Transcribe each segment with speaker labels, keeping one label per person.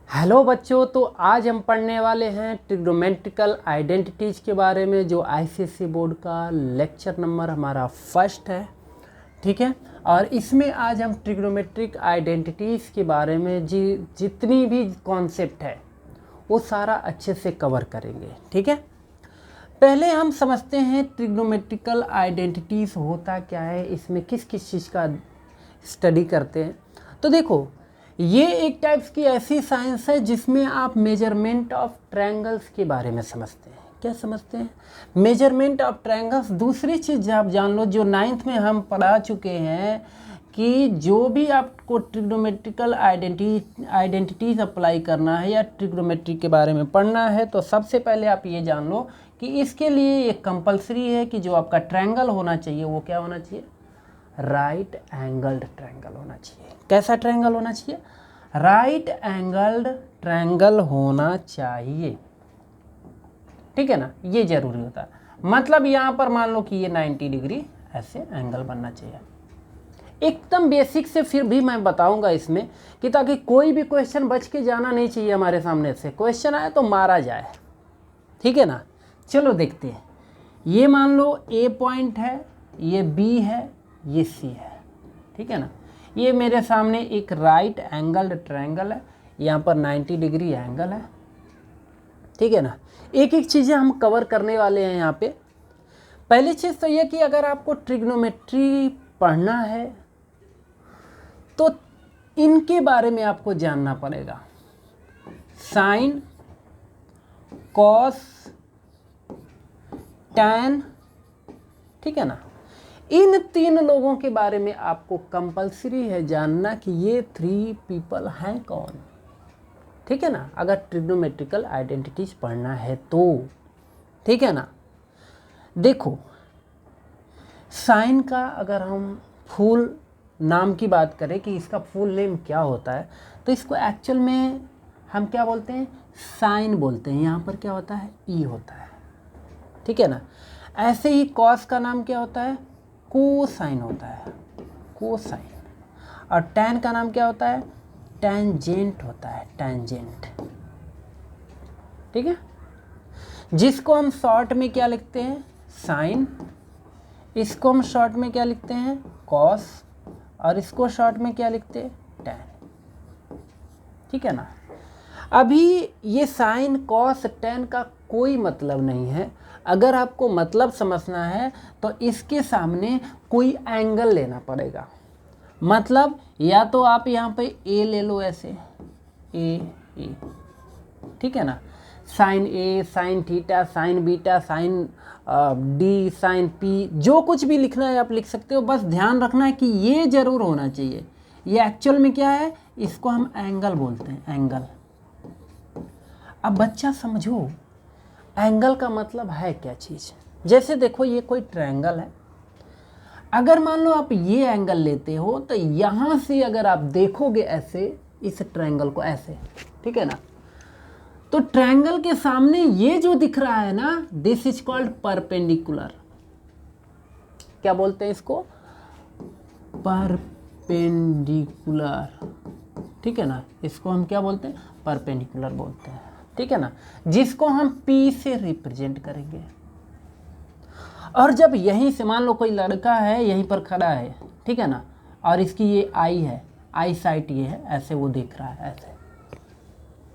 Speaker 1: Hello बच्चों, तो आज हम पढ़ने वाले हैं ट्रिग्नोमेट्रिकल आइडेंटिटीज़ के बारे में, जो आईसीएसई बोर्ड का लेक्चर नंबर हमारा फर्स्ट है। ठीक है, और इसमें आज हम ट्रिग्नोमेट्रिक आइडेंटिटीज़ के बारे में जितनी भी कॉन्सेप्ट है वो सारा अच्छे से कवर करेंगे। ठीक है, पहले हम समझते हैं ट्रिग्नोमेट्रिकल आइडेंटिटीज़ होता क्या है, इसमें किस किस चीज़ का स्टडी करते हैं। तो देखो, ये एक टाइप्स की ऐसी साइंस है जिसमें आप मेजरमेंट ऑफ ट्रायंगल्स के बारे में समझते हैं। क्या समझते हैं? Measurement of triangles. दूसरी चीज़ आप जान लो, जो 9th में हम पढ़ा चुके हैं कि जो भी आपको ट्रिग्नोमेट्रिकल आइडेंटिटीज़ अप्लाई करना है या ट्रिग्नोमेट्री के बारे में पढ़ना है, तो सबसे पहले आप ये जान लो कि इसके लिए ये कंपलसरी है कि जो आपका ट्रायंगल होना चाहिए वो क्या होना चाहिए? राइट एंगल्ड ट्रायंगल होना चाहिए। कैसा ट्रायंगल होना चाहिए? राइट एंगल्ड ट्रायंगल होना चाहिए। ठीक है ना, ये जरूरी होता है। मतलब यहाँ पर मान लो कि ये 90 डिग्री ऐसे एंगल बनना चाहिए। एकदम बेसिक से फिर भी मैं बताऊंगा इसमें कि ताकि कोई भी क्वेश्चन बच के जाना नहीं चाहिए हमारे सामने से। क्वेश्चन आए तो मारा जाए। ठीक है ना, चलो देखते हैं। ये मान लो ए पॉइंट है, ये बी है, ये सी है। ठीक है ना, ये मेरे सामने एक राइट एंगल्ड ट्रायंगल है, यहाँ पर 90 डिग्री एंगल है। ठीक है ना, एक एक चीज़ें हम कवर करने वाले हैं यहाँ पे। पहली चीज़ तो ये कि अगर आपको ट्रिग्नोमेट्री पढ़ना है तो इनके बारे में आपको जानना पड़ेगा। Sine, cos, tan. ठीक है ना, इन तीन लोगों के बारे में आपको कंपलसरी है जानना कि ये 3 पीपल हैं कौन। ठीक है ना, अगर ट्रिग्नोमेट्रिकल आइडेंटिटीज पढ़ना है तो। ठीक है ना, देखो साइन का अगर हम फुल नाम की बात करें कि इसका फुल नेम क्या होता है, तो इसको एक्चुअल में हम क्या बोलते हैं? साइन बोलते हैं। यहाँ पर क्या होता है? ई होता है। ठीक है ना, ऐसे ही कॉस का नाम क्या होता है? कोसाइन होता है, कोसाइन। और टैन का नाम क्या होता है? टैंजेंट होता है, टैंजेंट। ठीक है, जिसको हम शॉर्ट में क्या लिखते हैं? साइन। इसको हम शॉर्ट में क्या लिखते हैं? कॉस। और इसको शॉर्ट में क्या लिखते हैं? टैन। ठीक है ना, अभी ये साइन, कॉस, टैन का कोई मतलब नहीं है। अगर आपको मतलब समझना है तो इसके सामने कोई एंगल लेना पड़ेगा। मतलब या तो आप यहाँ पे ए ले लो, ऐसे ए। ठीक है ना, sine A, sine theta, sine beta, sine D, sine P, जो कुछ भी लिखना है आप लिख सकते हो। बस ध्यान रखना है कि ये जरूर होना चाहिए। ये एक्चुअल में क्या है? इसको हम एंगल बोलते हैं, एंगल। अब बच्चा समझो, एंगल का मतलब है क्या चीज़। जैसे देखो, ये कोई ट्रायंगल है। अगर मान लो आप ये एंगल लेते हो तो यहाँ से अगर आप देखोगे ऐसे इस ट्रायंगल को ऐसे, ठीक है ना, तो ट्रायंगल के सामने ये जो दिख रहा है ना, दिस इज कॉल्ड परपेंडिकुलर। क्या बोलते हैं इसको? परपेंडिकुलर। ठीक है ना, इसको हम क्या बोलते हैं? परपेंडिकुलर बोलते हैं। ठीक है ना, जिसको हम P से रिप्रेजेंट करेंगे। और जब यहीं से मान लो कोई लड़का है, यहीं पर खड़ा है, ठीक है ना, और इसकी ये आई है, आई साइट ये है, ऐसे वो देख रहा है ऐसे।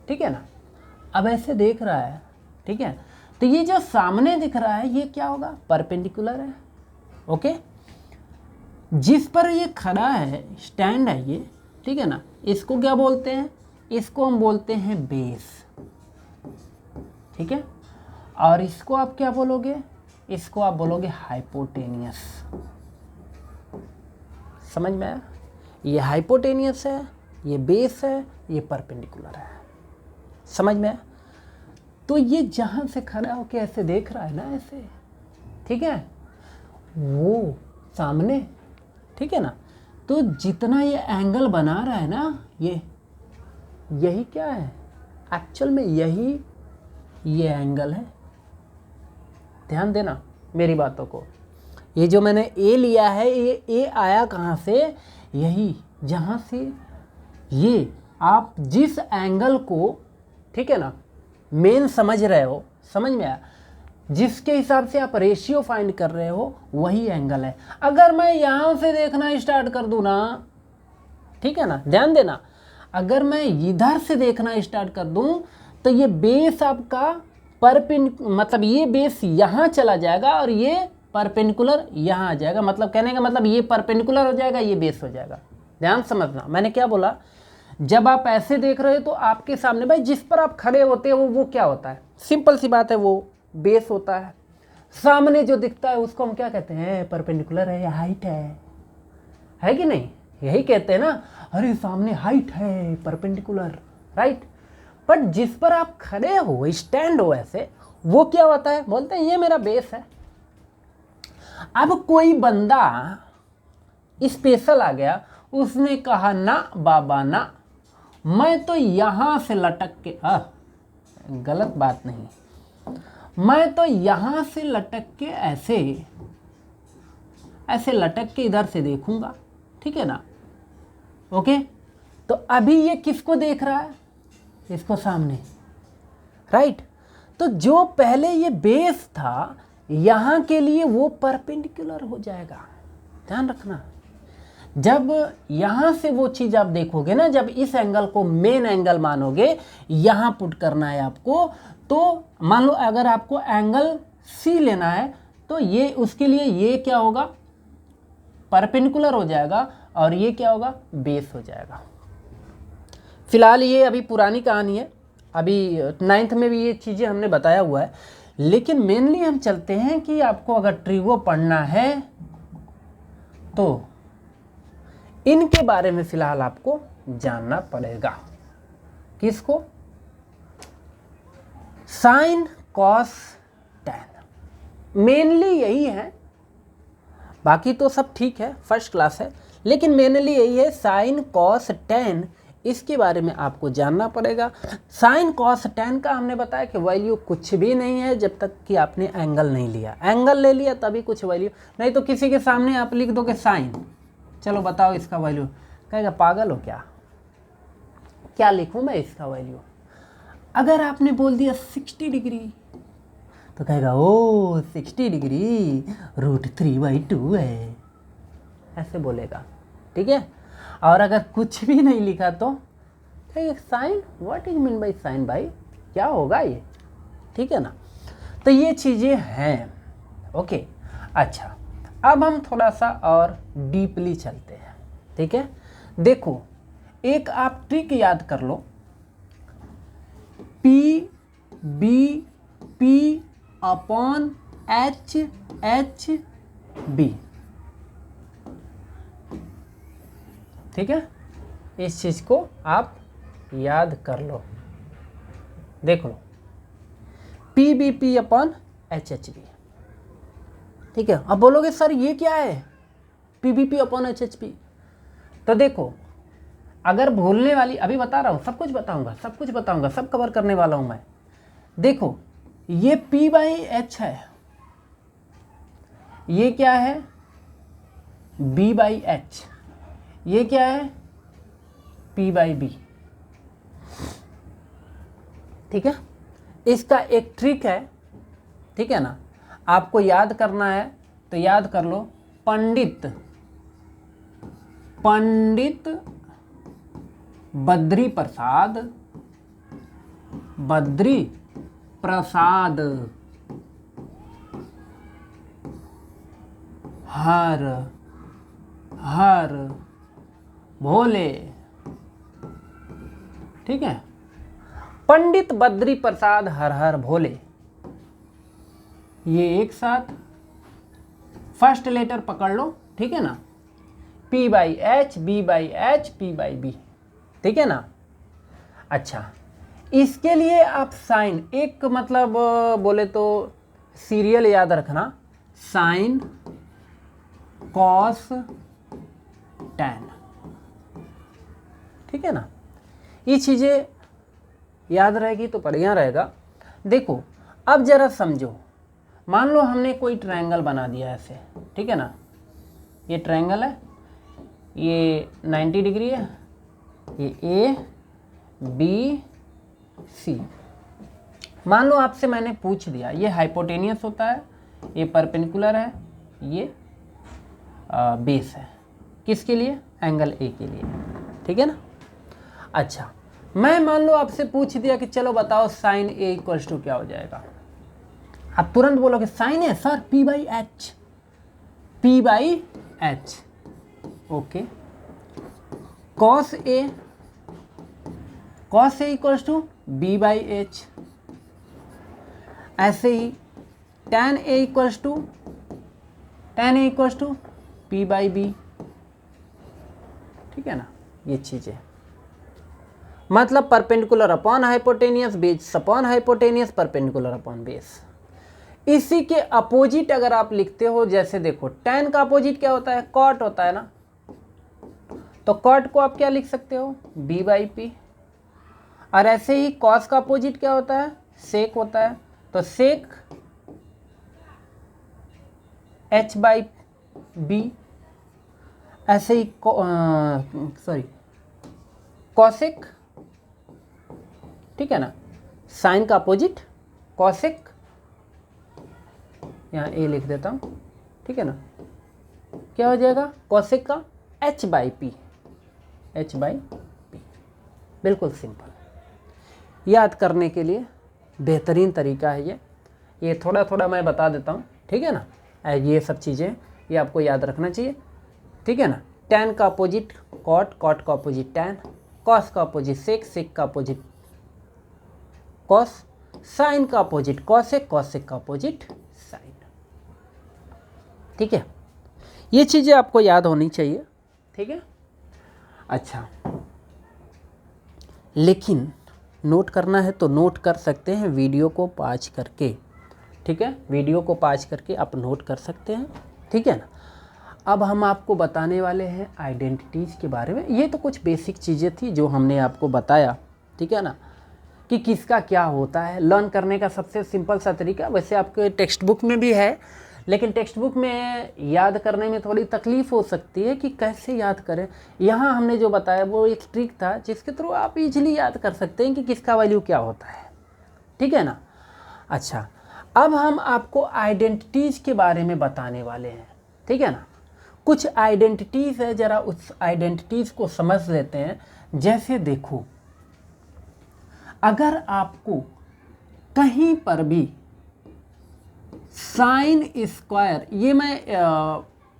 Speaker 1: ठीक है ना, अब ऐसे देख रहा है। ठीक है, तो ये जो सामने दिख रहा है ये क्या होगा? परपेंडिकुलर है। ओके, जिस पर ये खड़ा है, स्टैंड है ये, ठीक है ना, इसको क्या बोलते हैं? इसको हम बोलते हैं बेस। ठीक है, और इसको आप क्या बोलोगे? इसको आप बोलोगे हाइपोटेनियस। समझ में आया? ये हाइपोटेनियस है, ये बेस है, ये परपेंडिकुलर है। समझ में आया? तो ये जहां से खड़ा होके ऐसे देख रहा है ना, ऐसे, ठीक है, वो सामने, ठीक है ना, तो जितना ये एंगल बना रहा है ना, यही क्या है? एक्चुअल में यही ये एंगल है। ध्यान देना मेरी बातों को। ये जो मैंने ए लिया है, ये ए आया कहाँ से? यही जहाँ से ये आप जिस एंगल को, ठीक है ना, मेन समझ रहे हो, समझ में आया, जिसके हिसाब से आप रेशियो फाइंड कर रहे हो वही एंगल है। अगर मैं यहाँ से देखना स्टार्ट कर दूँ ना, ठीक है ना, ध्यान देना, अगर मैं इधर से देखना स्टार्ट कर दूँ तो ये बेस आपका मतलब ये बेस यहाँ चला जाएगा और ये परपेंडिकुलर यहाँ आ जाएगा। मतलब कहने का मतलब ये परपेंडिकुलर हो जाएगा, ये बेस हो जाएगा। ध्यान समझना, मैंने क्या बोला, जब आप ऐसे देख रहे हो तो आपके सामने भाई जिस पर आप खड़े होते हो वो क्या होता है, सिंपल सी बात है, वो बेस होता है। सामने जो दिखता है उसको हम क्या कहते हैं, परपेंडिकुलर है या हाइट है कि नहीं, यही कहते हैं ना, अरे सामने हाइट है, परपेंडिकुलर, राइट। बट जिस पर आप खड़े हो, स्टैंड हो ऐसे, वो क्या होता है, बोलते हैं ये मेरा बेस है। अब कोई बंदा स्पेशल आ गया, उसने कहा ना बाबा ना, मैं तो यहां से लटक के, गलत बात नहीं, मैं तो यहां से लटक के ऐसे लटक के इधर से देखूंगा, ठीक है ना, ओके। तो अभी ये किसको देख रहा है, इसको सामने, राइट। तो जो पहले ये बेस था यहाँ के लिए वो परपेंडिकुलर हो जाएगा, ध्यान रखना। जब यहाँ से वो चीज़ आप देखोगे ना, जब इस एंगल को मेन एंगल मानोगे, यहाँ पुट करना है आपको, तो मान लो अगर आपको एंगल सी लेना है तो ये उसके लिए ये क्या होगा, परपेंडिकुलर हो जाएगा और ये क्या होगा, बेस हो जाएगा। फिलहाल ये अभी पुरानी कहानी है, अभी 9th में भी ये चीज़ें हमने बताया हुआ है, लेकिन मेनली हम चलते हैं कि आपको अगर ट्रिगो पढ़ना है तो इनके बारे में फिलहाल आपको जानना पड़ेगा। किसको, साइन कॉस टैन, मेनली यही है, बाकी तो सब ठीक है, फर्स्ट क्लास है, लेकिन मेनली यही है, साइन कॉस टैन, इसके बारे में आपको जानना पड़ेगा। साइन कॉस टैन का हमने बताया कि वैल्यू कुछ भी नहीं है जब तक कि आपने एंगल नहीं लिया, एंगल ले लिया तभी कुछ वैल्यू, नहीं तो किसी के सामने आप लिख दोगे साइन, चलो बताओ इसका वैल्यू, कहेगा पागल हो क्या लिखूं मैं इसका वैल्यू। अगर आपने बोल दिया 60 डिग्री तो कहेगा ओ 60 डिग्री √3/2 है, ऐसे बोलेगा, ठीक है। और अगर कुछ भी नहीं लिखा तो कहेगा sine, what is mean by sine भाई, क्या होगा ये, ठीक है ना। तो ये चीज़ें हैं, ओके। अच्छा, अब हम थोड़ा सा और डीपली चलते हैं, ठीक है। देखो, एक आप ट्रिक याद कर लो, P B P/H H B, ठीक है। इस चीज को आप याद कर लो, देख लो, PBP/H H B, ठीक है। अब बोलोगे सर ये क्या है PBP/H H B, तो देखो, अगर भूलने वाली, अभी बता रहा हूँ, सब कुछ बताऊंगा, सब कवर करने वाला हूँ मैं। देखो, ये P/H है, ये क्या है B/H, ये क्या है P/B, ठीक है। इसका एक ट्रिक है, ठीक है ना, आपको याद करना है तो याद कर लो, पंडित बद्री प्रसाद हर भोले, ठीक है। पंडित बद्री प्रसाद हर भोले, ये एक साथ फर्स्ट लेटर पकड़ लो, ठीक है ना, P/H B/H P/B, ठीक है ना। अच्छा, इसके लिए आप साइन, एक मतलब बोले तो सीरियल याद रखना, साइन कॉस टैन, ठीक है ना। ये चीज़ें याद रहेगी तो बढ़िया रहेगा। देखो, अब जरा समझो, मान लो हमने कोई ट्रायंगल बना दिया ऐसे, ठीक है ना, ये ट्रायंगल है, ये 90 डिग्री है, ये A बी सी। मान लो आपसे मैंने पूछ दिया ये हाइपोटेनियस होता है, ये परपेंडिकुलर है, ये बेस है, किसके लिए? एंगल ए के लिए, ठीक है ना। अच्छा, मैं मान लो आपसे पूछ दिया कि चलो बताओ साइन ए इक्वल्स टू क्या हो जाएगा। आप तुरंत बोलोगे sine A sir P by H, P by H. Okay, cos A, cos A equals to B by H. ऐसे ही tan A equals to, tan A equals to P by B, ठीक है ना। ये चीज़ें मतलब perpendicular upon hypotenuse, base upon hypotenuse, perpendicular upon base. इसी के अपोजिट अगर आप लिखते हो, जैसे देखो tan का अपोजिट क्या होता है? कॉट होता है ना, तो कॉट को आप क्या लिख सकते हो? B by P. और ऐसे ही कॉस का अपोजिट क्या होता है? सेक होता है, तो सेक एच बाई बी। ऐसे ही कॉसेक, ठीक है ना, साइन का अपोजिट कॉसेक, यहाँ ए लिख देता हूँ, ठीक है ना, क्या हो जाएगा? कॉसेक का H by P, H by P. बिल्कुल सिंपल, याद करने के लिए बेहतरीन तरीका है ये थोड़ा थोड़ा मैं बता देता हूँ, ठीक है ना। ये सब चीज़ें ये आपको याद रखना चाहिए, ठीक है ना। tan का अपोजिट कॉट, कॉट का अपोजिट tan, कॉस का अपोजिट सेक, सेक का अपोजिट कॉस, साइन का अपोजिट कॉसेक, कॉसेक का अपोजिट साइन, ठीक है। ये चीज़ें आपको याद होनी चाहिए, ठीक है। अच्छा, लेकिन नोट करना है तो नोट कर सकते हैं वीडियो को पॉज करके, ठीक है। वीडियो को पॉज करके आप नोट कर सकते हैं, ठीक है ना। अब हम आपको बताने वाले हैं आइडेंटिटीज़ के बारे में। ये तो कुछ बेसिक चीज़ें थी जो हमने आपको बताया, ठीक है ना, कि किसका क्या होता है। लर्न करने का सबसे सिंपल सा तरीका, वैसे आपके टेक्स्ट बुक में भी है, लेकिन टेक्स्ट बुक में याद करने में थोड़ी तकलीफ़ हो सकती है कि कैसे याद करें। यहाँ हमने जो बताया वो एक ट्रिक था जिसके थ्रू आप इजीली याद कर सकते हैं कि किसका वैल्यू क्या होता है, ठीक है ना। अच्छा, अब हम आपको आइडेंटिटीज़ के बारे में बताने वाले हैं, ठीक है ना। कुछ आइडेंटिटीज़ है, ज़रा उस आइडेंटिटीज़ को समझ लेते हैं। जैसे देखो, अगर आपको कहीं पर भी साइन स्क्वायर, ये मैं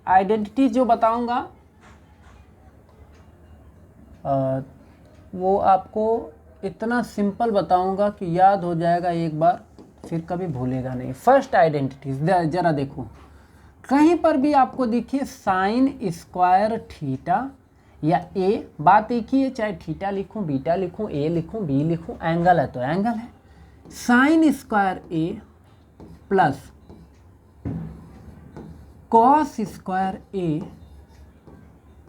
Speaker 1: आइडेंटिटी जो बताऊंगा वो आपको इतना सिंपल बताऊंगा कि याद हो जाएगा एक बार, फिर कभी भूलेगा नहीं। फर्स्ट आइडेंटिटी ज़रा देखो, कहीं पर भी आपको देखिए साइन स्क्वायर थीटा या ए, बात एक ही है, चाहे थीटा लिखूं, बीटा लिखूं, ए लिखूं, बी लिखूं, एंगल है तो एंगल है। Sine square A plus cos square A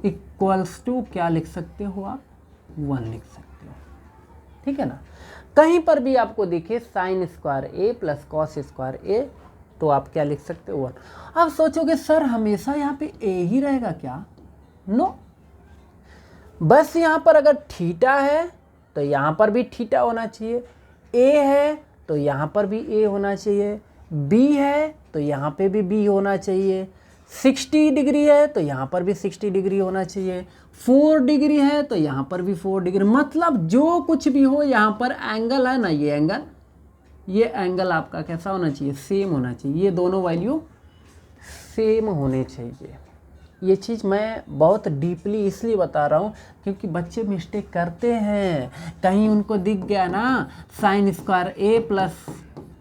Speaker 1: equals to क्या लिख सकते हो आप? 1 लिख सकते हो, ठीक है ना। कहीं पर भी आपको देखिए sign square A plus cos square ए, तो आप क्या लिख सकते हो? 1। आप सोचोगे सर हमेशा यहाँ पे ए ही रहेगा क्या? नो, बस यहाँ पर अगर थीटा है तो यहाँ पर भी थीटा होना चाहिए, ए है तो यहाँ पर भी ए होना चाहिए, बी है तो यहाँ पे भी बी होना चाहिए, 60 डिग्री है तो यहाँ पर भी 60 डिग्री होना चाहिए, 4 डिग्री है तो यहाँ पर भी 4 डिग्री। मतलब जो कुछ भी हो यहाँ पर एंगल है ना, ये एंगल आपका कैसा होना चाहिए? सेम होना चाहिए। ये दोनों वैल्यू सेम होने चाहिए। ये चीज़ मैं बहुत डीपली इसलिए बता रहा हूँ क्योंकि बच्चे मिस्टेक करते हैं। कहीं उनको दिख गया ना sign square A plus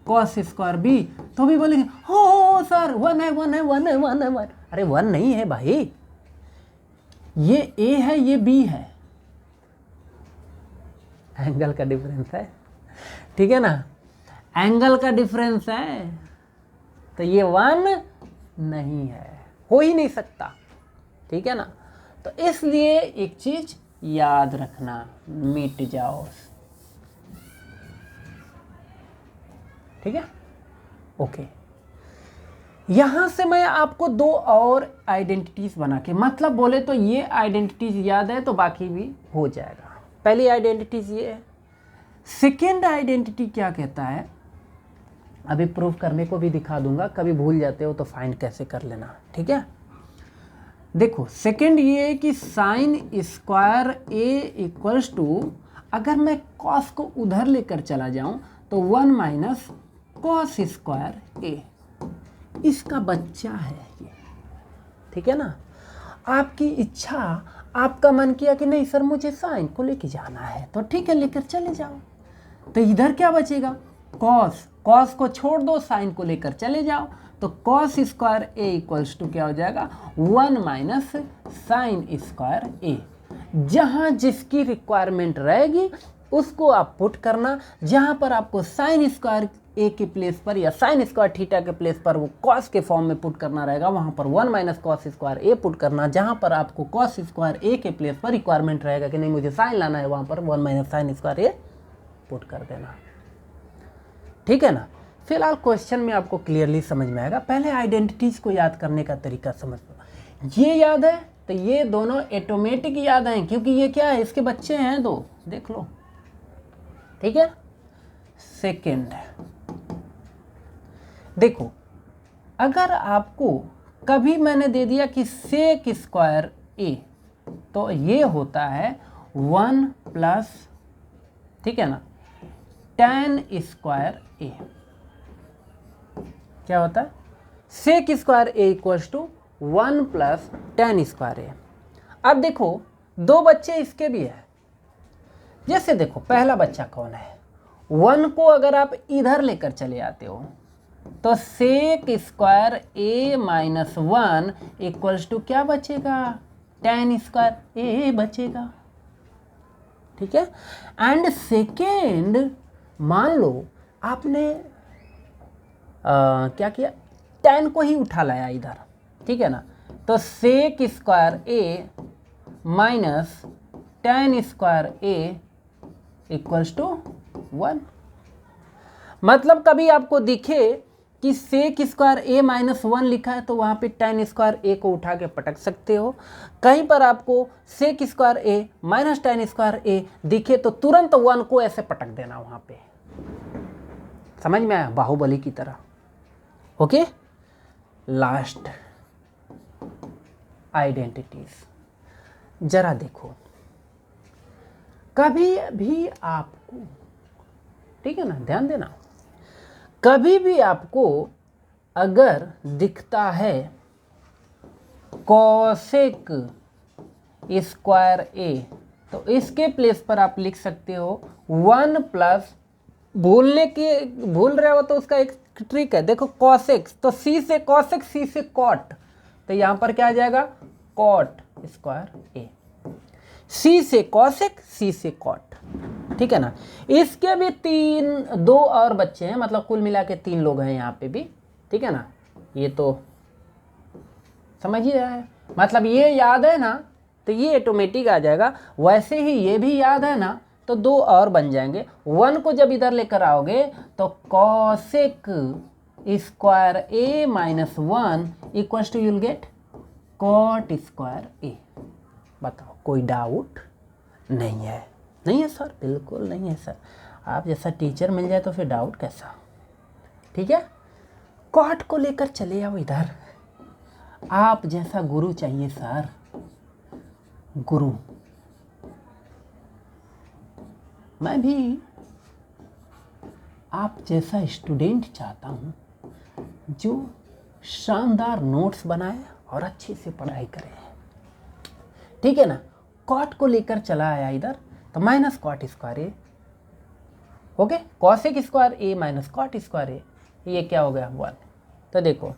Speaker 1: cos square B, तो भी बोलेंगे हो सर 1 है 1 है 1 है 1 है 1। अरे 1 नहीं है भाई, ये ए है ये बी है, एंगल का डिफरेंस है, ठीक है ना, एंगल का डिफरेंस है, तो ये 1 नहीं है, हो ही नहीं सकता, ठीक है ना। तो इसलिए एक चीज याद रखना, मिट जाओ, ठीक है, ओके। यहां से मैं आपको 2 और आइडेंटिटीज बना के, मतलब बोले तो ये आइडेंटिटीज याद है तो बाकी भी हो जाएगा, पहली आइडेंटिटीज ये है। सेकेंड आइडेंटिटी क्या कहता है, अभी प्रूफ करने को भी दिखा दूंगा, कभी भूल जाते हो तो फाइंड कैसे कर लेना, ठीक है। देखो सेकेंड ये है कि sine square A equals to, अगर मैं कॉस को उधर लेकर चला जाऊं तो 1 माइनस कॉस स्क्वायर ए, इसका बच्चा है ये, ठीक है ना। आपकी इच्छा, आपका मन किया कि नहीं सर मुझे साइन को लेके जाना है, तो ठीक है लेकर चले जाओ। तो इधर क्या बचेगा, कॉस, कॉस को छोड़ दो, साइन को लेकर चले जाओ, तो cos square A equals to क्या हो जाएगा, 1 माइनस साइन स्क्वायर ए। जहाँ जिसकी रिक्वायरमेंट रहेगी उसको आप पुट करना। जहाँ पर आपको साइन स्क्वायर ए के प्लेस पर या साइन स्क्वायर थीटा के प्लेस पर वो कॉस के फॉर्म में पुट करना रहेगा, वहाँ पर 1 माइनस कॉस स्क्वायर ए पुट करना। जहाँ पर आपको कॉस स्क्वायर ए के प्लेस पर रिक्वायरमेंट रहेगा कि नहीं मुझे साइन लाना है, वहाँ पर 1 माइनस साइन स्क्वायर ए पुट कर देना, ठीक है ना। फिलहाल क्वेश्चन में आपको क्लियरली समझ में आएगा। पहले आइडेंटिटीज को याद करने का तरीका समझ लो। ये याद है तो ये दोनों ऑटोमेटिक याद हैं, क्योंकि ये क्या है, इसके बच्चे हैं दो, देख लो, ठीक है। सेकेंड देखो, अगर आपको कभी मैंने दे दिया कि सेक स्क्वायर ए, तो ये होता है 1 प्लस, ठीक है ना, tan स्क्वायर ए। क्या होता है, sec square A equals to 1 plus tan square A. अब देखो दो बच्चे इसके भी है। जैसे देखो पहला बच्चा कौन है, 1 को अगर आप इधर लेकर चले आते हो तो sec square A minus 1 equals to क्या बचेगा, tan स्क्वायर ए बचेगा, ठीक है। एंड सेकेंड, मान लो आपने क्या किया, tan को ही उठा लाया इधर, ठीक है ना, तो sec square A minus tan square A equals to 1। मतलब कभी आपको दिखे कि सेक स्क्वायर ए माइनस 1 लिखा है तो वहाँ पे tan स्क्वायर ए को उठा के पटक सकते हो। कहीं पर आपको sec square A minus tan square ए दिखे तो तुरंत 1 को ऐसे पटक देना वहाँ पे। समझ में आया, बाहुबली की तरह। ओके, लास्ट आइडेंटिटीज जरा देखो। कभी भी आपको, ठीक है ना, ध्यान देना, कभी भी आपको अगर दिखता है कॉसेक स्क्वायर ए, तो इसके प्लेस पर आप लिख सकते हो 1 प्लस, भूल रहे हो तो उसका एक ट्रिक है, देखो कॉसेक, तो सी से कॉसेक, सी से कॉट, तो यहाँ पर क्या आ जाएगा, कॉट स्क्वायर ए। सी से कॉसेक, सी से कॉट, ठीक है ना। इसके भी दो और बच्चे हैं, मतलब कुल मिला के 3 लोग हैं यहाँ पे भी, ठीक है ना। ये तो समझ ही रहा है, मतलब ये याद है ना तो ये ऑटोमेटिक आ जाएगा। वैसे ही ये भी याद है ना तो 2 और बन जाएंगे। 1 को जब इधर लेकर आओगे तो cosec square A minus 1 equals to you'll get cot square A. बताओ कोई डाउट नहीं है? नहीं है सर, बिल्कुल नहीं है सर। आप जैसा टीचर मिल जाए तो फिर डाउट कैसा? ठीक है, कॉट को लेकर चले आओ इधर। आप जैसा गुरु चाहिए सर, गुरु। मैं भी आप जैसा स्टूडेंट चाहता हूँ जो शानदार नोट्स बनाए और अच्छे से पढ़ाई करे, ठीक है ना। कॉट को लेकर चला आया इधर तो minus cot square A, okay, cosec square A minus cot square A, ये क्या हो गया 1। तो देखो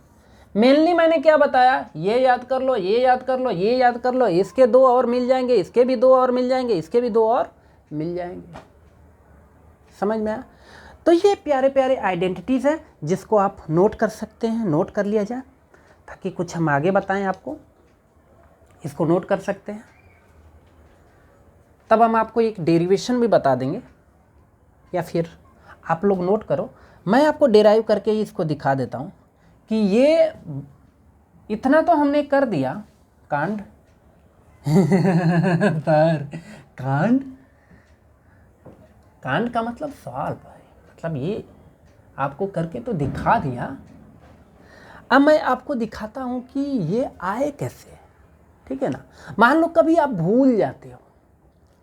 Speaker 1: मेनली मैंने क्या बताया, ये याद कर लो, ये याद कर लो, ये याद कर लो, इसके 2 और मिल जाएंगे, इसके भी 2 और मिल जाएंगे, इसके भी 2 और मिल जाएंगे। समझ में आया? तो ये प्यारे प्यारे आइडेंटिटीज़ हैं जिसको आप नोट कर सकते हैं, नोट कर लिया जाए ताकि कुछ हम आगे बताएं आपको। इसको नोट कर सकते हैं, तब हम आपको एक डेरिवेशन भी बता देंगे, या फिर आप लोग नोट करो, मैं आपको डेराइव करके ही इसको दिखा देता हूँ कि ये इतना तो हमने कर दिया कांड सर, कांड कांड का मतलब सॉल्व है, मतलब ये आपको करके तो दिखा दिया। अब मैं आपको दिखाता हूँ कि ये आए कैसे, ठीक है ना। मान लो कभी आप भूल जाते हो,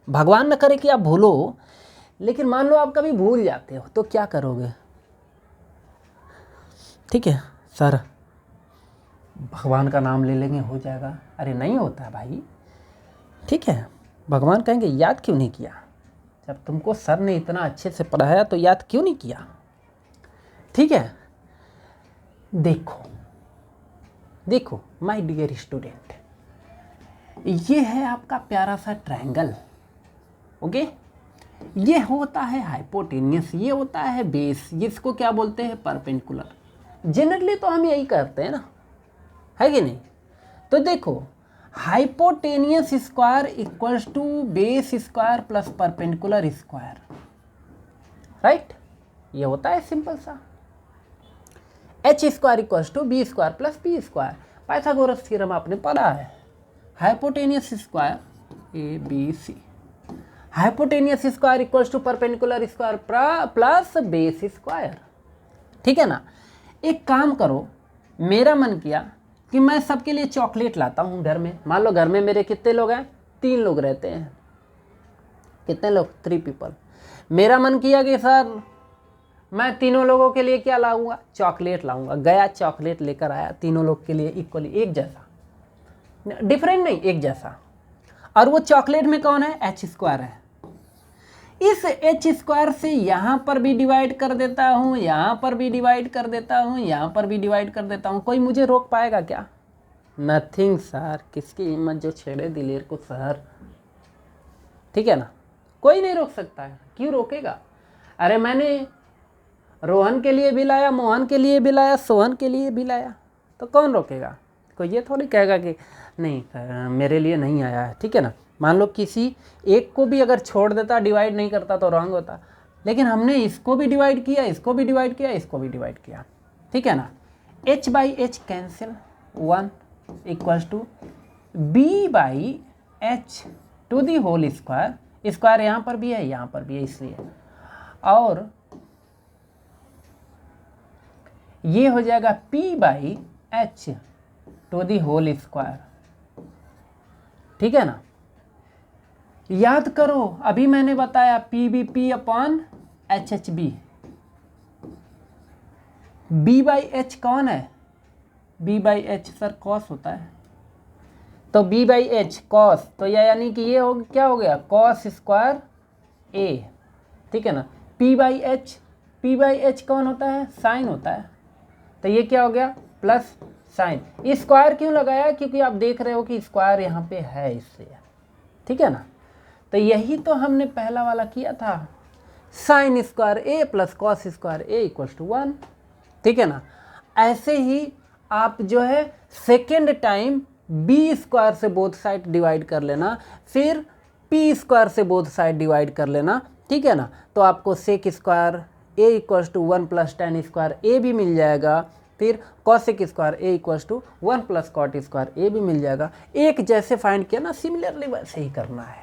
Speaker 1: भगवान न करे कि आप भूलो, लेकिन मान लो आप कभी भूल जाते हो तो क्या करोगे? ठीक है सर, भगवान का नाम ले लेंगे हो जाएगा। अरे नहीं होता भाई, ठीक है। भगवान कहेंगे याद क्यों नहीं किया? जब तुमको सर ने इतना अच्छे से पढ़ाया तो याद क्यों नहीं किया? ठीक है। देखो देखो माय डियर स्टूडेंट, ये है आपका प्यारा सा ट्रायंगल, ओके। ये होता है हाइपोटेनियस, ये होता है बेस, जिसको क्या बोलते हैं? परपेंडिकुलर। जनरली तो हम यही करते हैं ना, है कि नहीं? तो देखो, hypotenuse square equals to base square plus perpendicular square, right. ये होता है सिंपल सा। H square equals to B square plus P square, Pythagoras theorem आपने पढ़ा है। Hypotenuse square A B C, hypotenuse square equals to perpendicular square plus base square, ठीक है ना। एक काम करो, मेरा मन किया कि मैं सबके लिए चॉकलेट लाता हूँ घर में। मान लो घर में मेरे कितने लोग हैं? 3 लोग रहते हैं। कितने लोग? 3 पीपल। मेरा मन किया कि सर मैं तीनों लोगों के लिए क्या लाऊंगा? चॉकलेट लाऊंगा। गया चॉकलेट लेकर आया, तीनों लोग के लिए इक्वली, एक जैसा, डिफरेंट नहीं, एक जैसा। और वो चॉकलेट में कौन है? एच स्क्वायर है। इस एच स्क्वायर से यहाँ पर भी डिवाइड कर देता हूँ, यहाँ पर भी डिवाइड कर देता हूँ, यहाँ पर भी डिवाइड कर देता हूँ। कोई मुझे रोक पाएगा क्या? Nothing sir. किसकी हिम्मत जो छेड़े दिलेर को सर, ठीक है ना। कोई नहीं रोक सकता है। क्यों रोकेगा? अरे मैंने रोहन के लिए भी लाया, मोहन के लिए भी लाया, सोहन के लिए भी लाया, तो कौन रोकेगा? कोई ये थोड़ी कहेगा कि नहीं मेरे लिए नहीं आया है, ठीक है ना। मान लो किसी एक को भी अगर छोड़ देता, डिवाइड नहीं करता तो रॉन्ग होता, लेकिन हमने इसको भी डिवाइड किया, इसको भी डिवाइड किया, इसको भी डिवाइड किया, ठीक है ना। h by H cancel, 1 equals to b by H to the whole square. Square यहाँ पर भी है, यहाँ पर भी है, इसलिए। और ये हो जाएगा p by H to the whole square, ठीक है ना। याद करो, अभी मैंने बताया P B P upon H H B. B by H कौन है? B by H sir cos होता है, तो बी बाई एच कॉस, तो यह यानी कि ये हो क्या हो गया? कॉस स्क्वायर ए, ठीक है ना। पी बाई एच कौन होता है? साइन होता है, तो ये क्या हो गया? Plus sign. स्क्वायर क्यों लगाया? क्योंकि आप देख रहे हो कि स्क्वायर यहाँ पे है, इसलिए, ठीक है ना। तो यही तो हमने पहला वाला किया था, sine square A plus cos square A equals to 1, ठीक है ना। ऐसे ही आप जो है सेकेंड टाइम बी स्क्वायर से बोथ साइड डिवाइड कर लेना, फिर पी स्क्वायर से बोथ साइड डिवाइड कर लेना, ठीक है ना। तो आपको sec square A equals to 1 plus tan square A भी मिल जाएगा, फिर cosec square A equals to 1 plus cot square A भी मिल जाएगा। एक जैसे फाइंड किया ना, सिमिलरली वैसे ही करना है,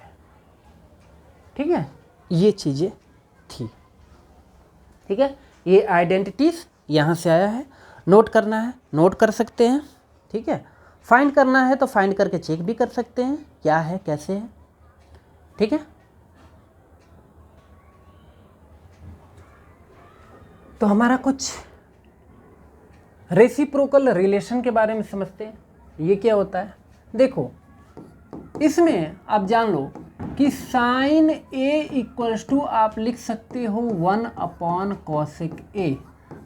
Speaker 1: ठीक है। ये चीज़ें थी, ठीक है। ये आइडेंटिटीज यहाँ से आया है, नोट करना है नोट कर सकते हैं, ठीक है। फाइंड करना है तो फाइंड करके चेक भी कर सकते हैं क्या है कैसे है, ठीक है। तो हमारा कुछ रेसिप्रोकल रिलेशन के बारे में समझते हैं। ये क्या होता है? देखो, इसमें आप जान लो कि साइन ए इक्वल्स टू आप लिख सकते हो 1 अपॉन कॉसेक ए।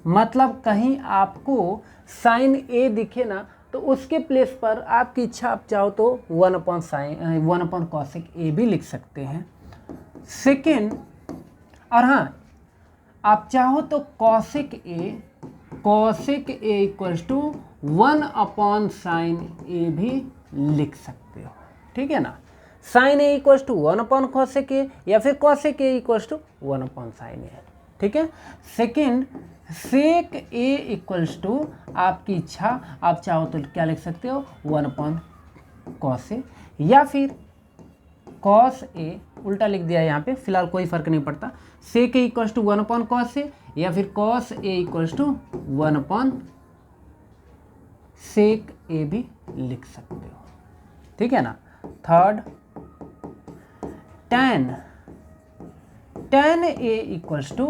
Speaker 1: मतलब कहीं आपको साइन ए दिखे ना, तो उसके प्लेस पर आपकी इच्छा आप चाहो तो 1 अपॉन कॉसेक ए भी लिख सकते हैं। सेकेंड, और हाँ, आप चाहो तो cosec A equals to 1 upon sine A भी लिख सकते हो, ठीक है ना। Sine A equals to 1 upon cosec A, या फिर cosec A equals to 1 upon sine A, ठीक है। Second, sec A equals to आपकी इच्छा, आप चाहो तो क्या लिख सकते हो 1 अपॉन कॉस ए, या फिर कॉस ए उल्टा लिख दिया यहाँ पे, फिलहाल कोई फर्क नहीं पड़ता। Sec A equals to 1 upon cos A, या फिर cos A equals to 1 upon sec A भी लिख सकते हो, ठीक है ना। Third, tan A equals to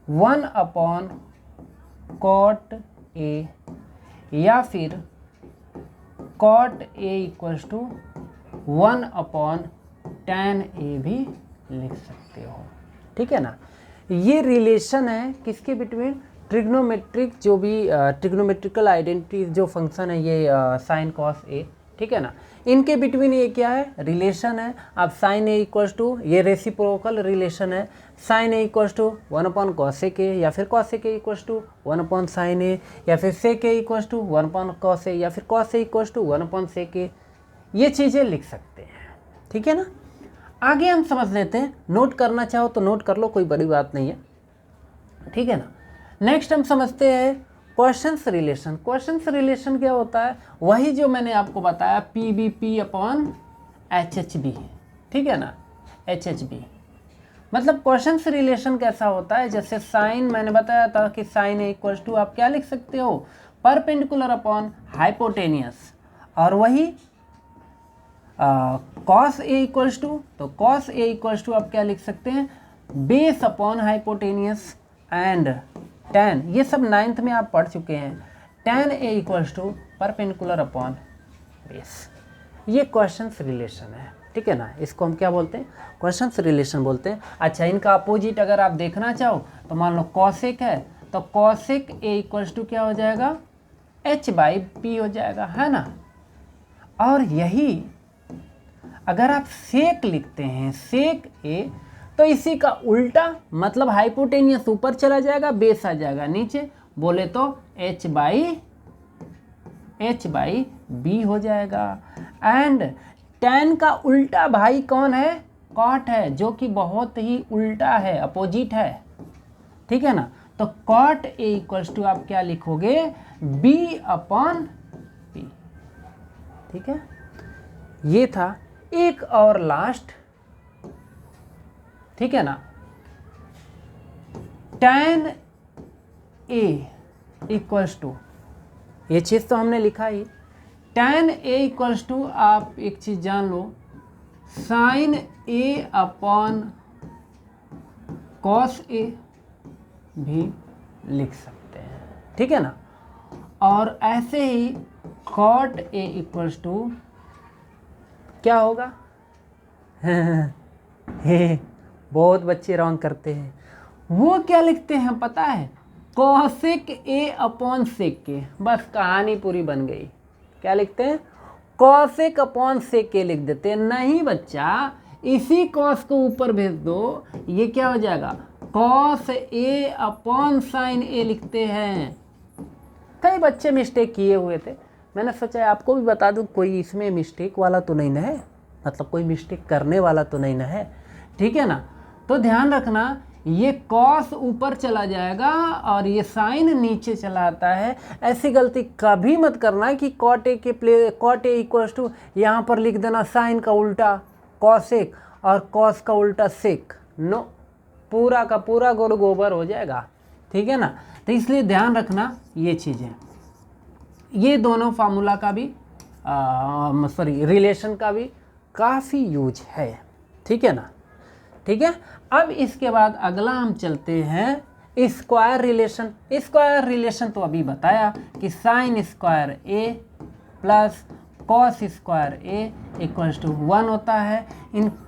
Speaker 1: 1 upon cot A, या फिर cot A equals to 1 upon tan A भी लिख सकते हो, ठीक है ना। ये रिलेशन है किसके बिटवीन, ट्रिग्नोमेट्रिक, जो भी ट्रिग्नोमेट्रिकल आइडेंटिटी जो फंक्शन है ये साइन कॉस ए, ठीक है ना, इनके बिटवीन ये क्या है, रिलेशन है। अब साइन ए इक्वल्स टू, ये रेसिप्रोकल रिलेशन है, sine A equals to 1 upon cosec A, या फिर cosec A equals to 1 upon sine A, या फिर sec A equals to 1 upon cos A, या फिर cos A equals to 1 upon sec A, ये चीज़ें लिख सकते हैं, ठीक है ना। आगे हम समझ लेते हैं, नोट करना चाहो तो नोट कर लो, कोई बड़ी बात नहीं है, ठीक है ना। नेक्स्ट हम समझते हैं क्वेश्चंस रिलेशन। क्वेश्चंस रिलेशन क्या होता है, वही जो मैंने आपको बताया P B P upon H H B, ठीक है ना, एच एच बी। मतलब क्वेश्चंस रिलेशन कैसा होता है, जैसे साइन मैंने बताया था कि साइन ए इक्वल्स टू आप क्या लिख सकते हो, परपेंडिकुलर अपॉन हाइपोटेनियस, और वही कॉस ए इक्वल्स टू, तो कॉस ए इक्वल्स टू आप क्या लिख सकते हैं, base upon hypotenuse, and tan, ये सब 9th में आप पढ़ चुके हैं, tan A equals to perpendicular upon base. ये क्वेश्चंस रिलेशन है, ठीक है ना, इसको हम क्या बोलते हैं, क्वेश्चंस रिलेशन बोलते हैं। अच्छा, इनका अपोजिट अगर आप देखना चाहो तो मान लो कॉसेक है, तो कॉसेक ए इक्वल्स टू क्या हो जाएगा, h बाई पी हो जाएगा, है ना। और यही अगर आप सेक लिखते हैं, सेक ए, तो इसी का उल्टा, मतलब हाइपोटेनियस ऊपर चला जाएगा, बेस आ जाएगा नीचे, बोले तो h बाई बी हो जाएगा। एंड tan का उल्टा भाई कौन है, कॉट है, जो कि बहुत ही उल्टा है, अपोजिट है, ठीक है ना। तो कॉट ए इक्वल्स टू आप क्या लिखोगे, b अपॉन पी, ठीक है। ये था। एक और लास्ट, ठीक है ना, tan ए इक्वल्स टू, ये चीज़ तो हमने लिखा ही, tan ए इक्वल्स टू आप एक चीज़ जान लो, साइन ए अपॉन कॉस ए भी लिख सकते हैं, ठीक है ना। और ऐसे ही कॉट ए इक्वल्स टू क्या होगा बहुत बच्चे रॉन्ग करते हैं, वो क्या लिखते हैं पता है, कॉसेक ए अपॉन सेक के, बस कहानी पूरी बन गई। क्या लिखते हैं, कॉसेक अपॉन सेक के लिख देते हैं। नहीं बच्चा, इसी कॉस को ऊपर भेज दो, ये क्या हो जाएगा, कॉस ए अपॉन साइन ए लिखते हैं। कई बच्चे मिस्टेक किए हुए थे, मैंने सोचा आपको भी बता दूं, कोई इसमें मिस्टेक वाला तो नहीं ना है, मतलब कोई मिस्टेक करने वाला तो नहीं ना है, ठीक है ना। तो ध्यान रखना, ये कॉस ऊपर चला जाएगा और ये साइन नीचे चला आता है। ऐसी गलती कभी मत करना कि कॉट ए इक्वल्स टू यहाँ पर लिख देना साइन का उल्टा कॉसेक और कॉस का उल्टा सेक, नो, पूरा का पूरा गोल गोबर हो जाएगा, ठीक है ना। तो इसलिए ध्यान रखना ये चीज़ें, ये दोनों फार्मूला का भी रिलेशन का भी काफ़ी यूज है, ठीक है ना, ठीक है। अब इसके बाद अगला हम चलते हैं स्क्वायर रिलेशन। स्क्वायर रिलेशन तो अभी बताया कि sine square A plus cos square A equals to 1 होता है।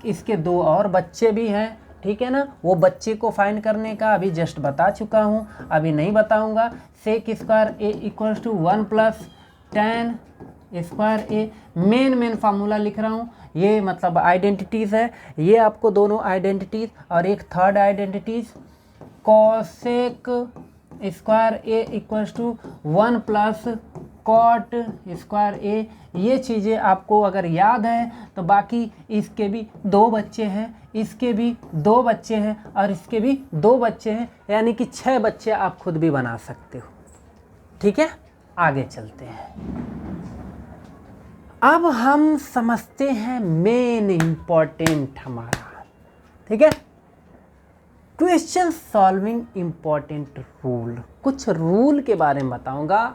Speaker 1: इसके दो और बच्चे भी हैं, ठीक है ना, वो बच्चे को फाइंड करने का अभी जस्ट बता चुका हूँ, अभी नहीं बताऊँगा। Sec square A equals to 1 plus tan square A, main formula लिख रहा हूँ, ये मतलब आइडेंटिटीज़ है, ये आपको दोनों आइडेंटिटीज़ और एक third identities cosec square A equals to 1 plus cot square A, ये चीज़ें आपको अगर याद है तो बाकी इसके भी 2 बच्चे हैं, इसके भी 2 बच्चे हैं और इसके भी 2 बच्चे हैं, यानी कि 6 बच्चे आप खुद भी बना सकते हो, ठीक है। आगे चलते हैं। अब हम समझते हैं मेन इंपॉर्टेंट हमारा, ठीक है, क्वेश्चन सॉल्विंग इंपॉर्टेंट रूल। कुछ रूल के बारे में बताऊंगा,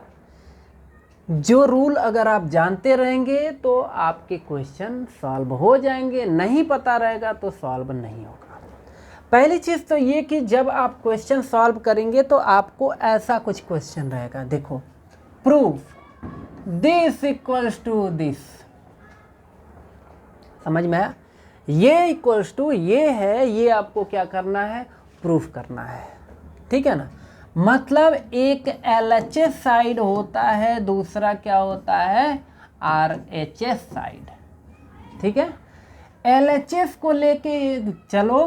Speaker 1: जो रूल अगर आप जानते रहेंगे तो आपके क्वेश्चन सॉल्व हो जाएंगे, नहीं पता रहेगा तो सॉल्व नहीं होगा। पहली चीज़ तो ये कि जब आप क्वेश्चन सॉल्व करेंगे तो आपको ऐसा कुछ क्वेश्चन रहेगा, देखो, proof this equals to this, समझ में आया? ये इक्वल्स टू ये है, ये आपको क्या करना है, प्रूफ करना है, ठीक है ना। मतलब एक LHS साइड होता है, दूसरा क्या होता है, RHS साइड, ठीक है। LHS को लेके चलो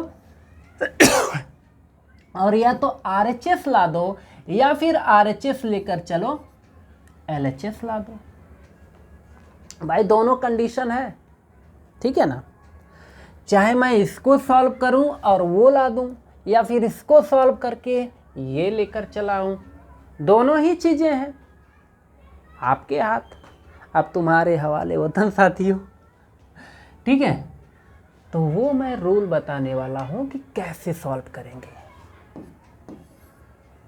Speaker 1: और या तो RHS ला दो या फिर RHS लेकर चलो LHS ला दो, भाई दोनों कंडीशन है, ठीक है ना। चाहे मैं इसको सॉल्व करूं और वो ला दूं, या फिर इसको सॉल्व करके ये लेकर चला हूं, दोनों ही चीज़ें हैं, आपके हाथ, अब तुम्हारे हवाले वतन साथियों, ठीक है। तो वो मैं रूल बताने वाला हूं कि कैसे सॉल्व करेंगे।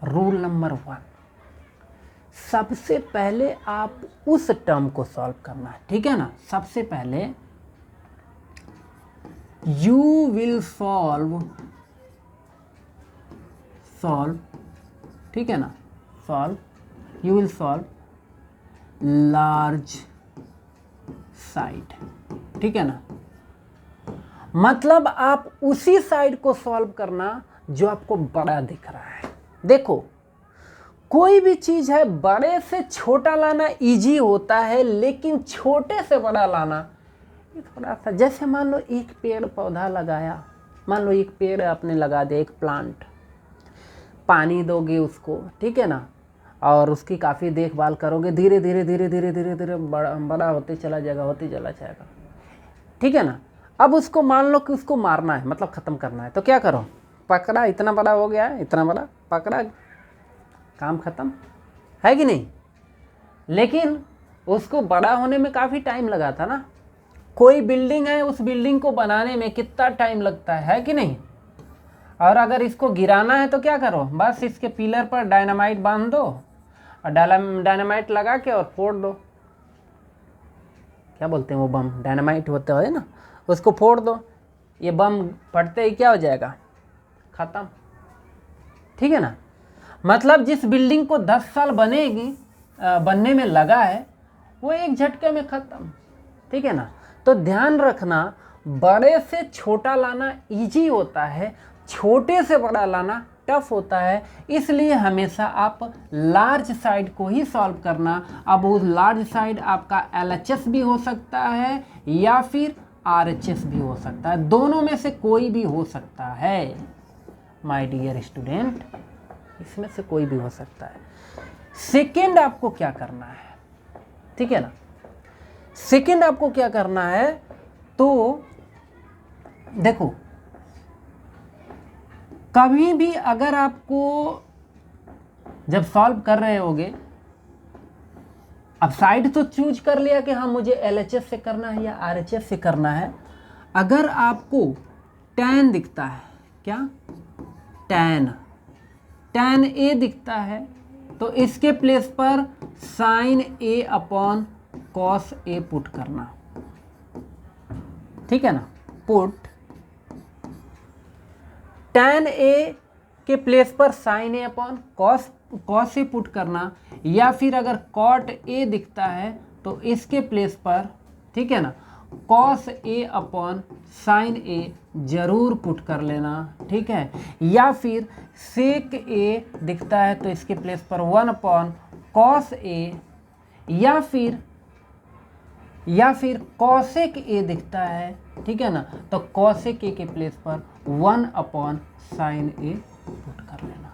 Speaker 1: रूल नंबर 1, सबसे पहले आप उस टर्म को सॉल्व करना है, ठीक है ना। सबसे पहले यू विल सॉल्व, ठीक है ना, you will solve large side, ठीक है ना। मतलब आप उसी साइड को सॉल्व करना जो आपको बड़ा दिख रहा है। देखो, कोई भी चीज़ है, बड़े से छोटा लाना इजी होता है, लेकिन छोटे से बड़ा लाना ये थोड़ा सा, जैसे मान लो एक पेड़ पौधा लगाया, मान लो एक पेड़ आपने लगा दिया, एक प्लांट, पानी दोगे उसको, ठीक है ना, और उसकी काफ़ी देखभाल करोगे, धीरे धीरे धीरे धीरे धीरे धीरे बड़ा होते चला जाएगा, ठीक है ना। अब उसको मान लो कि उसको मारना है, मतलब ख़त्म करना है, तो क्या करो, पकड़ा, इतना बड़ा हो गया है, इतना बड़ा पकड़ा, काम ख़त्म, है कि नहीं। लेकिन उसको बड़ा होने में काफ़ी टाइम लगा था ना। कोई बिल्डिंग है, उस बिल्डिंग को बनाने में कितना टाइम लगता है कि नहीं। और अगर इसको गिराना है तो क्या करो, बस इसके पिलर पर डायनामाइट बांध दो और डायनामाइट लगा के और फोड़ दो, क्या बोलते हैं वो बम, डायनामाइट होता है ना, उसको फोड़ दो, ये बम फटते ही क्या हो जाएगा, ख़त्म, ठीक है ना। मतलब जिस बिल्डिंग को 10 साल बनने में लगा है, वो एक झटके में ख़त्म, ठीक है ना। तो ध्यान रखना, बड़े से छोटा लाना इजी होता है, छोटे से बड़ा लाना टफ होता है, इसलिए हमेशा आप लार्ज साइड को ही सॉल्व करना। अब वो लार्ज साइड आपका LHS भी हो सकता है या फिर RHS भी हो सकता है, दोनों में से कोई भी हो सकता है माय डियर स्टूडेंट, इसमें से कोई भी हो सकता है। सेकेंड आपको क्या करना है, ठीक है ना, सेकेंड आपको क्या करना है, तो देखो, कभी भी अगर आपको जब सॉल्व कर रहे होगे, अब साइड तो चूज कर लिया कि हाँ मुझे LHS से करना है या RHS से करना है। अगर आपको tan दिखता है, क्या tan A दिखता है, तो इसके प्लेस पर sin A upon cos A put करना, ठीक है ना। पुट tan A के प्लेस पर sin A upon cos A put करना, या फिर अगर cot A दिखता है तो इसके प्लेस पर, ठीक है ना, cos A upon sin A जरूर पुट कर लेना, ठीक है। या फिर sec A दिखता है तो इसके प्लेस पर 1 अपॉन cos A, या फिर cosec A दिखता है, ठीक है ना, तो cosec A के प्लेस पर 1 अपॉन sin A पुट कर लेना।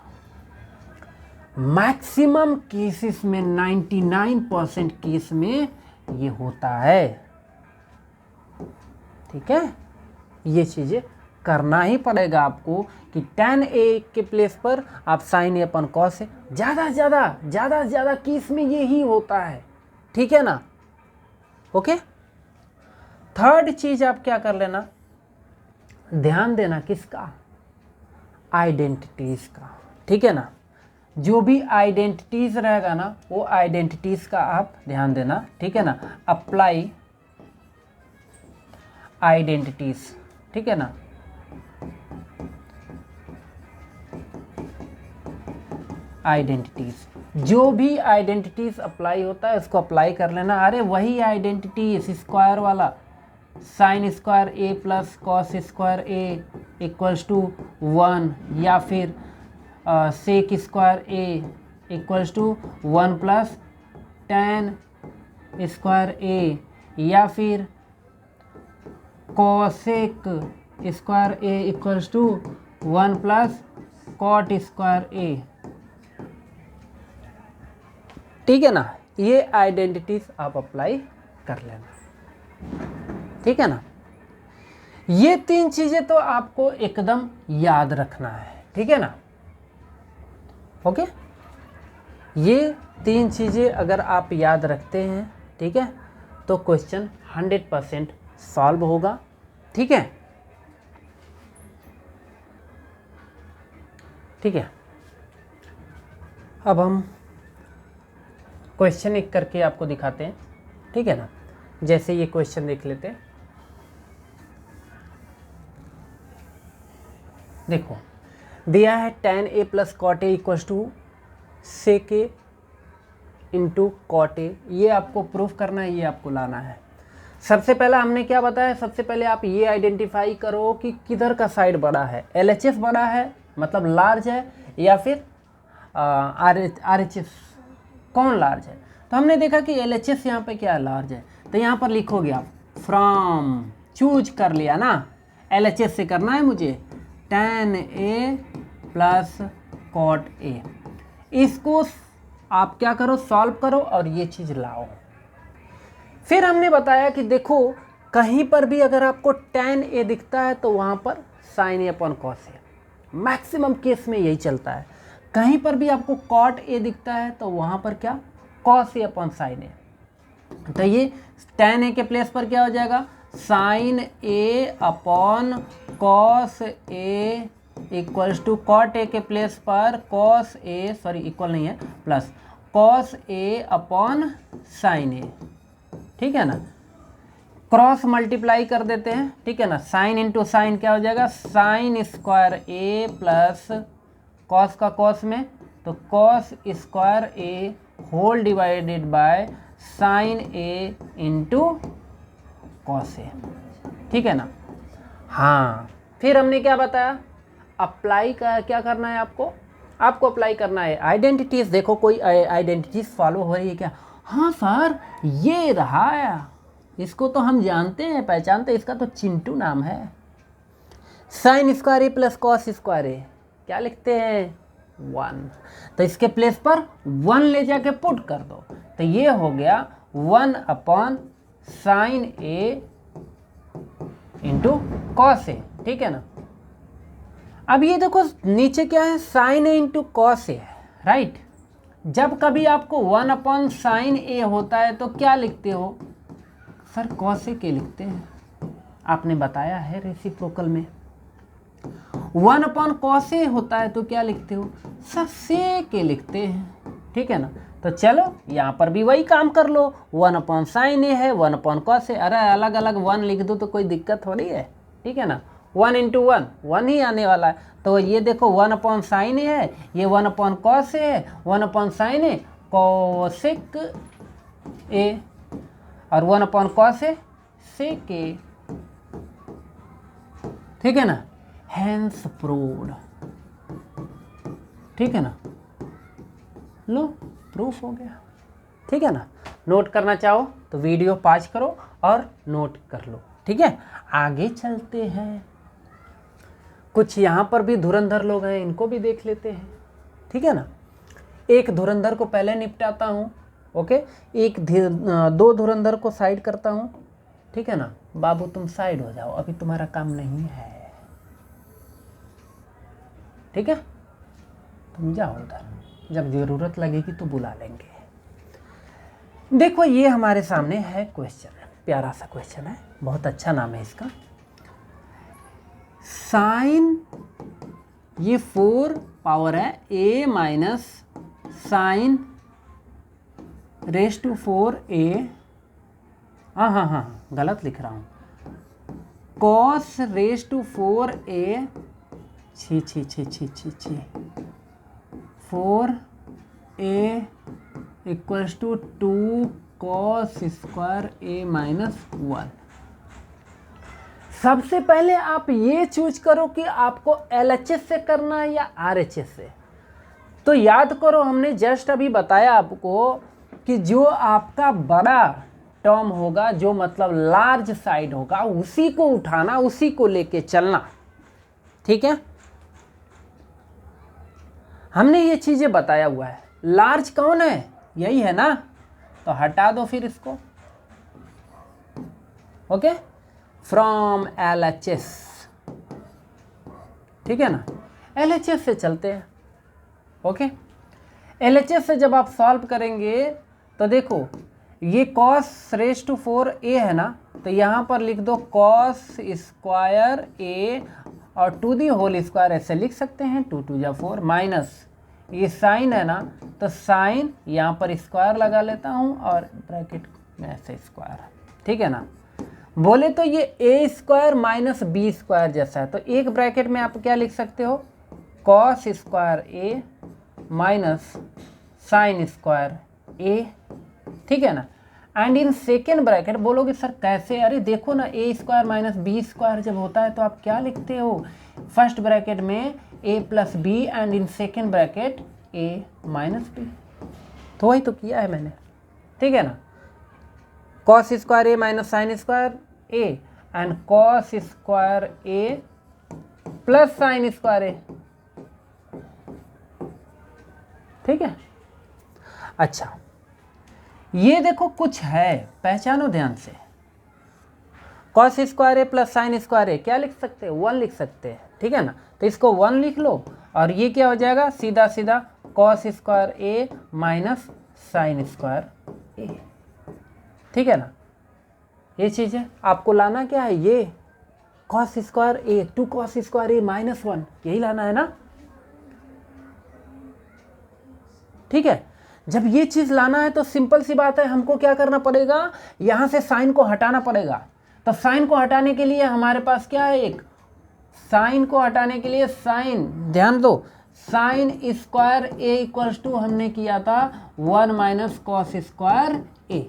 Speaker 1: मैक्सिमम केसेस में 99% केस में ये होता है, ठीक है। ये चीज़ें करना ही पड़ेगा आपको कि tan A के प्लेस पर आप sin A upon cos A, ज़्यादा केस में यही होता है, ठीक है ना, ओके। थर्ड चीज आप क्या कर लेना, ध्यान देना किसका, आइडेंटिटीज का, ठीक है ना। जो भी आइडेंटिटीज रहेगा ना वो आइडेंटिटीज का आप ध्यान देना, ठीक है ना। अप्लाई आइडेंटिटीज, ठीक है ना। आइडेंटिटीज, जो भी आइडेंटिटीज अप्लाई होता है उसको अप्लाई कर लेना। अरे वही आइडेंटिटी स्क्वायर वाला, sine square A plus cos square A equals to 1, या फिर sec square A equals to 1 plus tan square A, या फिर cosec square A equals to 1 plus cot square A, ठीक है ना। ये आइडेंटिटीज आप अप्लाई कर लेना, ठीक है ना। ये 3 चीजें तो आपको एकदम याद रखना है, ठीक है ना। ओके, ये 3 चीजें अगर आप याद रखते हैं, ठीक है, तो क्वेश्चन 100% सॉल्व होगा, ठीक है। ठीक है, अब हम क्वेश्चन एक करके आपको दिखाते हैं, ठीक है ना। जैसे ये क्वेश्चन देख लेते हैं, देखो दिया है tan a plus cot A equals to sec A into cot A. ये आपको प्रूफ करना है, ये आपको लाना है। सबसे पहला हमने क्या बताया, सबसे पहले आप ये आइडेंटिफाई करो कि किधर का साइड बड़ा है, LHS बड़ा है मतलब लार्ज है, या फिर RHS कौन लार्ज है। तो हमने देखा कि LHS यहाँ पे क्या लार्ज है, तो यहाँ पर लिखोगे आप फ्रॉम, चूज कर लिया ना, LHS से करना है मुझे tan a plus cot A. इसको आप क्या करो, सॉल्व करो और ये चीज़ लाओ। फिर हमने बताया कि देखो कहीं पर भी अगर आपको tan a दिखता है तो वहाँ पर sin a upon cos a, maximum case में यही चलता है। कहीं पर भी आपको cot a दिखता है तो वहाँ पर क्या, cos a upon sin a। तो ये tan a के प्लेस पर क्या हो जाएगा, sin a upon cos a equals to cot A के प्लेस पर cos a, सॉरी इक्वल नहीं है, plus cos a upon sin a, ठीक है ना। क्रॉस मल्टीप्लाई कर देते हैं, ठीक है ना। साइन इंटू साइन क्या हो जाएगा, sine square A plus cos का कॉस में, तो cos square A whole divided by sine A into cos A, ठीक है ना। हाँ, फिर हमने क्या बताया, अप्लाई का क्या करना है आपको, आपको अप्लाई करना है आइडेंटिटीज। देखो कोई आइडेंटिटीज फॉलो हो रही है क्या, हाँ सर ये रहा है, इसको तो हम जानते हैं, पहचानते हैं, इसका तो चिंटू नाम है। Sine square A plus cos square ए क्या लिखते हैं, 1, तो इसके प्लेस पर 1 ले जाके पुट कर दो, तो ये हो गया 1 upon sine A into cos A, ठीक है ना। अब ये देखो नीचे क्या है, साइन ए इंटू कॉस ए है, राइट। जब कभी आपको 1 अपॉन साइन ए होता है तो क्या लिखते हो सर, कॉस ए के लिखते हैं, आपने बताया है रेसिप्रोकल में। 1 अपॉन कॉस ए होता है तो क्या लिखते हो सर, से के लिखते हैं, ठीक है ना। तो चलो यहाँ पर भी वही काम कर लो, 1 अपॉन साइन ए है, 1 अपॉन कॉस ए, अरे अलग अलग 1 लिख दो तो कोई दिक्कत थोड़ी है, ठीक है ना। 1 इंटू 1 1 ही आने वाला है, तो ये देखो 1 अपॉन साइन ए है, ये 1 अपॉन कॉस ए है, 1 अपॉन साइन ए कॉसेक ए, और 1 अपॉन कॉस ए सेक ए, ठीक है ना। हैंस प्रूव्ड, ठीक है ना, लो प्रूफ हो गया, ठीक है ना। नोट करना चाहो तो वीडियो पॉज करो और नोट कर लो, ठीक है। आगे चलते हैं, कुछ यहाँ पर भी धुरंधर लोग हैं, इनको भी देख लेते हैं, ठीक है ना। एक धुरंधर को पहले निपटाता हूँ, ओके, 2 धुरंधर को साइड करता हूँ, ठीक है ना। बाबू तुम साइड हो जाओ, अभी तुम्हारा काम नहीं है, ठीक है, तुम जाओ उधर, जब जरूरत लगेगी तो बुला लेंगे। देखो ये हमारे सामने है क्वेश्चन, प्यारा सा क्वेश्चन है, बहुत अच्छा नाम है इसका। साइन, ये 4 पावर है a minus sine raise to 4a, हाँ गलत लिख रहा हूँ, कॉस रेस टू 4a, छी 4a equals to 2 cos square a minus 1। सबसे पहले आप ये चूज करो कि आपको LHS से करना है या RHS से। तो याद करो, हमने जस्ट अभी बताया आपको कि जो आपका बड़ा टर्म होगा, जो मतलब लार्ज साइड होगा, उसी को उठाना, उसी को लेके चलना, ठीक है। हमने ये चीजें बताया हुआ है। लार्ज कौन है, यही है ना, तो हटा दो फिर इसको, ओके, फ्रॉम LHS, ठीक है ना। LHS से चलते हैं, ओके। LHS से जब आप सॉल्व करेंगे तो देखो, ये cos रेस टू 4a है ना, तो यहाँ पर लिख दो cos स्क्वायर a और टू दी होल स्क्वायर ऐसे लिख सकते हैं, 2 2 जा 4 माइनस ये साइन है ना, तो साइन यहाँ पर स्क्वायर लगा लेता हूँ और ब्रैकेट में ऐसे स्क्वायर, ठीक है ना। बोले तो ये a square minus b square जैसा है, तो एक ब्रैकेट में आप क्या लिख सकते हो, cos square a minus sign square a, ठीक है ना। एंड इन सेकेंड ब्रैकेट बोलोगे सर कैसे, अरे देखो ना, a square minus b square जब होता है तो आप क्या लिखते हो, फर्स्ट ब्रैकेट में a plus b and in second bracket a minus b, तो वही तो किया है मैंने, ठीक है ना। cos square a minus sign square a and cos square a plus sign square a, ठीक है। अच्छा, ये देखो कुछ है, पहचानो ध्यान से, cos square a plus sign square a क्या लिख सकते हैं, 1 लिख सकते हैं, ठीक है ना। तो इसको 1 लिख लो और ये क्या हो जाएगा, सीधा सीधा cos square a minus sign square a, ठीक है ना। ये चीज़ है, आपको लाना क्या है, ये cos square a, 2 cos square a minus 1, यही लाना है ना, ठीक है। जब ये चीज़ लाना है तो सिंपल सी बात है, हमको क्या करना पड़ेगा, यहाँ से साइन को हटाना पड़ेगा। तो साइन को हटाने के लिए हमारे पास क्या है, एक साइन को हटाने के लिए साइन, ध्यान दो, sine square a equals to हमने किया था 1 minus cos square a,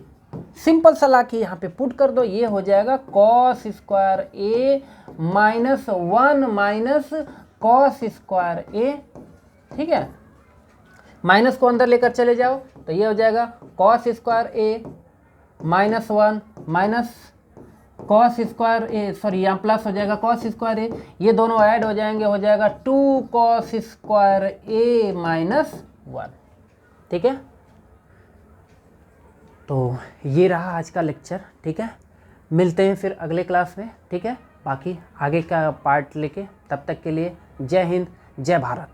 Speaker 1: simple सा ला के यहाँ पे पुट कर दो, ये हो जाएगा cos square a minus 1 minus cos square a, ठीक है। माइनस को अंदर लेकर चले जाओ तो ये हो जाएगा cos square a minus 1 minus cos square a, sorry यहाँ प्लस हो जाएगा कॉस स्क्वायर a, ये दोनों ऐड हो जाएंगे, हो जाएगा 2 कॉस स्क्वायर a माइनस 1, ठीक है। तो ये रहा आज का लेक्चर, ठीक है। मिलते हैं फिर अगले क्लास में, ठीक है, बाकी आगे का पार्ट लेके। तब तक के लिए जय हिंद, जय भारत।